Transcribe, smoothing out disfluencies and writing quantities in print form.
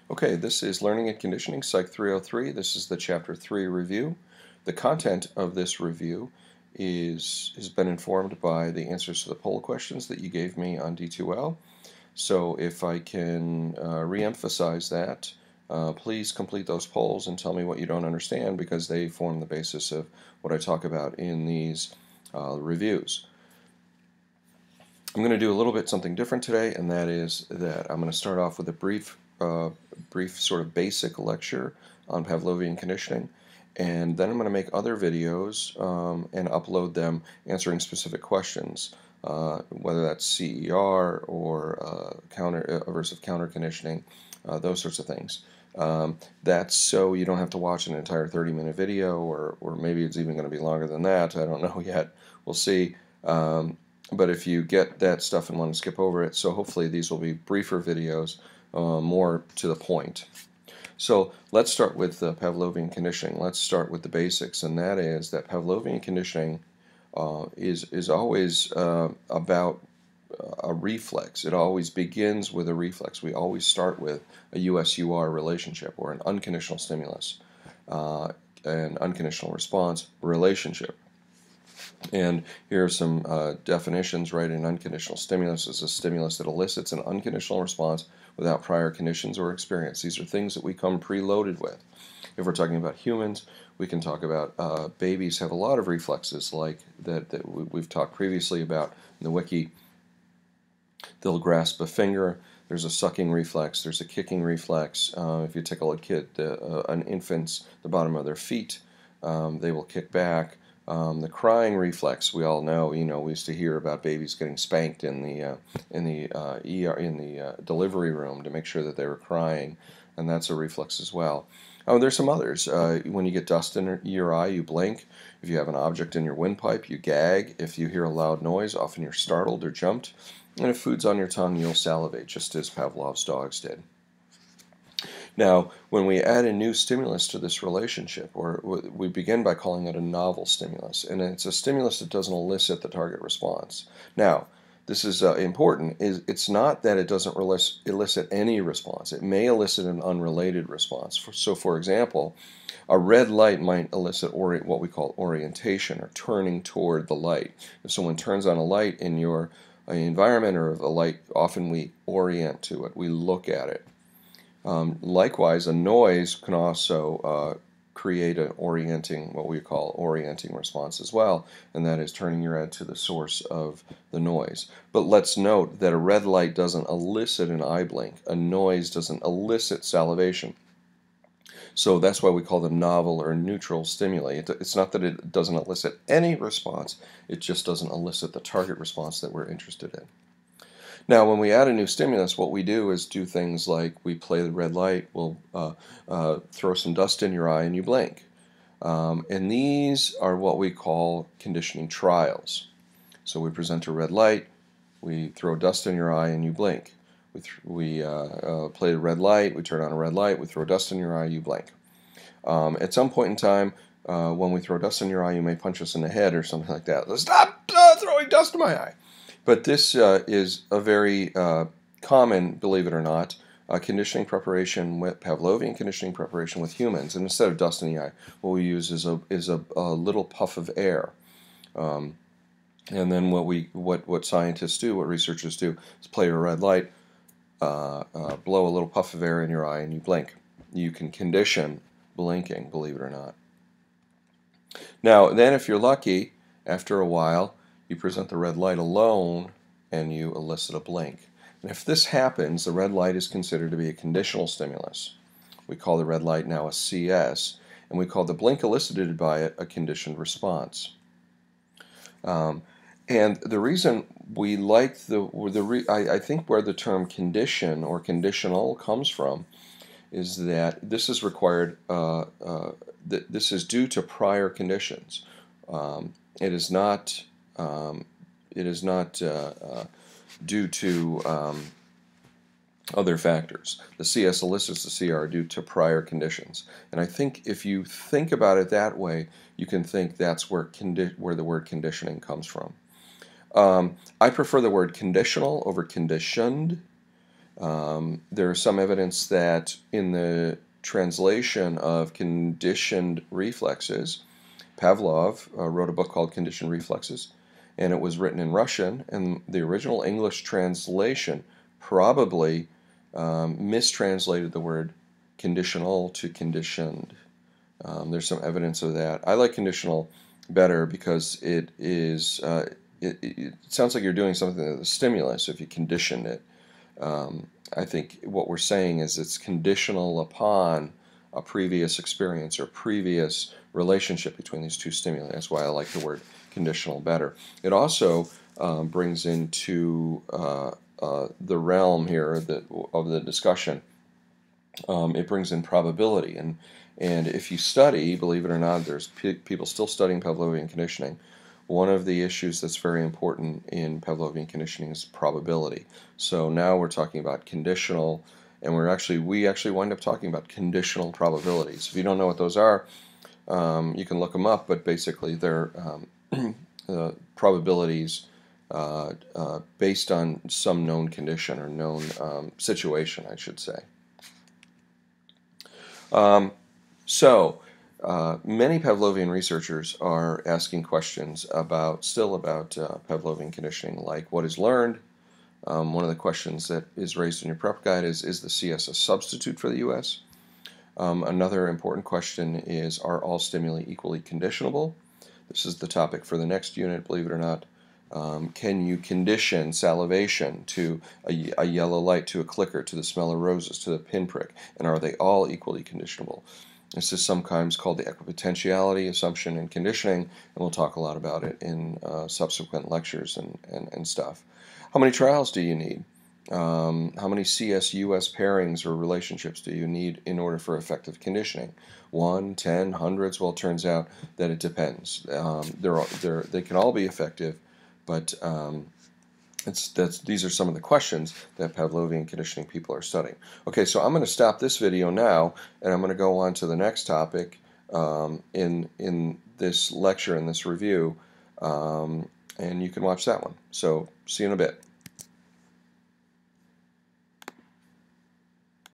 Okay, this is Learning and Conditioning, Psych 303. This is the Chapter 3 review. The content of this review has been informed by the answers to the poll questions that you gave me on D2L. So if I can re-emphasize that, please complete those polls and tell me what you don't understand, because they form the basis of what I talk about in these reviews. I'm going to do a little bit something different today, and that is that I'm going to start off with a brief sort of basic lecture on Pavlovian conditioning, and then I'm going to make other videos and upload them answering specific questions, whether that's CER or aversive counter conditioning, those sorts of things. That's so you don't have to watch an entire 30-minute video, or maybe it's even going to be longer than that. I don't know yet. We'll see. But if you get that stuff and want to skip over it, so hopefully these will be briefer videos, more to the point. So let's start with Pavlovian conditioning. Let's start with the basics, and that is that Pavlovian conditioning is always about a reflex. It always begins with a reflex. We always start with a USUR relationship, or an unconditional stimulus, an unconditional response relationship. And here are some definitions, right? An unconditional stimulus is a stimulus that elicits an unconditional response without prior conditions or experience. These are things that we come preloaded with. If we're talking about humans, we can talk about babies have a lot of reflexes like that we've talked previously about in the wiki. They'll grasp a finger. There's a sucking reflex. There's a kicking reflex. If you tickle a kid, an infant's, the bottom of their feet, they will kick back. The crying reflex, we all know. We used to hear about babies getting spanked in the delivery room to make sure that they were crying, and that's a reflex as well. Oh, there's some others. When you get dust in your eye, you blink. If you have an object in your windpipe, you gag. If you hear a loud noise, often you're startled or jumped. And if food's on your tongue, you'll salivate, just as Pavlov's dogs did. Now, when we add a new stimulus to this relationship, or we begin by calling it a novel stimulus, and it's a stimulus that doesn't elicit the target response. Now, this is important. It's not that it doesn't elicit any response. It may elicit an unrelated response. So, for example, a red light might elicit what we call orientation, or turning toward the light. If someone turns on a light in your environment, or a light, often we orient to it. We look at it. Likewise, a noise can also create an what we call orienting response as well, and that is turning your head to the source of the noise. But let's note that a red light doesn't elicit an eye blink. A noise doesn't elicit salivation. So that's why we call them novel or neutral stimuli. It's not that it doesn't elicit any response, it just doesn't elicit the target response that we're interested in. Now, when we add a new stimulus, what we do is do things like we play the red light, we'll throw some dust in your eye, and you blink. And these are what we call conditioning trials. So we present a red light, we throw dust in your eye, and you blink. We play the red light, we turn on a red light, we throw dust in your eye, you blink. At some point in time, when we throw dust in your eye, you may punch us in the head or something like that. Stop throwing dust in my eye! But this is a very common, believe it or not, conditioning preparation with Pavlovian conditioning preparation with humans. And instead of dust in the eye, what we use is a little puff of air. And then what scientists do, what researchers do, is play a red light, blow a little puff of air in your eye, and you blink. You can condition blinking, believe it or not. Now, then if you're lucky, after a while, you present the red light alone and you elicit a blink. And if this happens, the red light is considered to be a conditional stimulus. We call the red light now a CS, and we call the blink elicited by it a conditioned response. And the reason we like I think where the term condition or conditional comes from is that this is required, this is due to prior conditions. It is not due to other factors. The CS elicits the CR due to prior conditions. And I think if you think about it that way, you can think that's where the word conditioning comes from. I prefer the word conditional over conditioned, There is some evidence that in the translation of conditioned reflexes, Pavlov wrote a book called Conditioned Reflexes, and it was written in Russian, and the original English translation probably mistranslated the word conditional to conditioned. There's some evidence of that. I like conditional better because it is it sounds like you're doing something to the stimulus if you condition it. I think what we're saying is it's conditional upon a previous experience or previous relationship between these two stimuli. That's why I like the word conditional better. It also brings into the realm here of the discussion. It brings in probability, and if you study, believe it or not, there's people still studying Pavlovian conditioning. One of the issues that's very important in Pavlovian conditioning is probability. So now we're talking about conditional, and we actually wind up talking about conditional probabilities. If you don't know what those are, you can look them up, but basically they're probabilities based on some known condition or known situation, I should say. Many Pavlovian researchers are asking questions about Pavlovian conditioning, like what is learned. One of the questions that is raised in your prep guide is the CS a substitute for the US? Another important question is, are all stimuli equally conditionable? This is the topic for the next unit, believe it or not. Can you condition salivation to a yellow light, to a clicker, to the smell of roses, to the pinprick, and are they all equally conditionable? This is sometimes called the equipotentiality assumption in conditioning, and we'll talk a lot about it in subsequent lectures and stuff. How many trials do you need? How many CS-US pairings or relationships do you need in order for effective conditioning? 1, 10, hundreds? Well, it turns out that it depends. They can all be effective, but these are some of the questions that Pavlovian conditioning people are studying. Okay, so I'm going to stop this video now, and I'm going to go on to the next topic in this lecture, in this review, and you can watch that one. So see you in a bit.